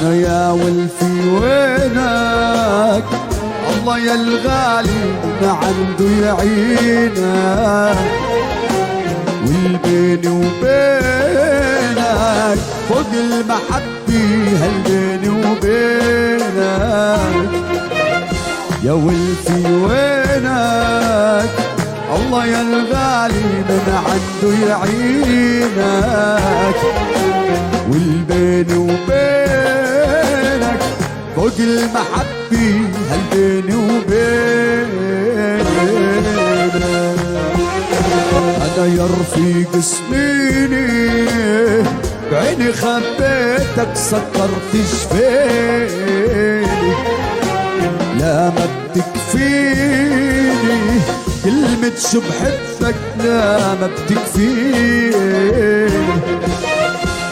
انا يا ولفي وينك؟ الله يا الغالي ما عنده يعينك، والبيني وبينك فوق المحبة هالبيني وبينك. يا ولفي وينك؟ الله يا الغالي من عنده يعينك، والبيني وبينك فوق المحبة هالبيني وبينك. أنا يا رفيق سنيني بعيني خبيتك سكرت جفيني، لا ما بتكفيني كلمة شو بحبك، لا ما بتكفيني.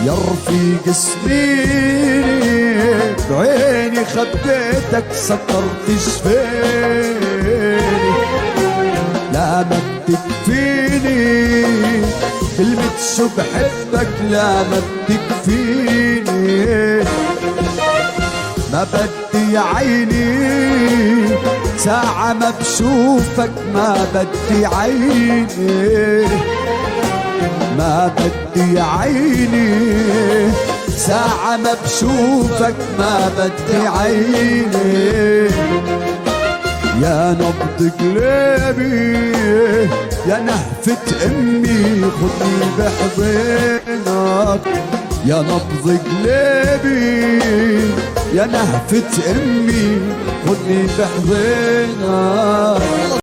يا رفيق سنيني بعيني خبيتك سكرت جفيني، لا ما بتكفيني كلمة شو بحبك، لا ما بتكفيني. ما بدي عيني ساعة ما بشوفك، ما بدي عيني، ما بدي عيني ساعة ما بشوفك، ما بدي عيني. يا نبض قلبي يا نهفة أمي خدني بحضنك، يا نبض قلبي يا نهفة أمي خدني بحضنك.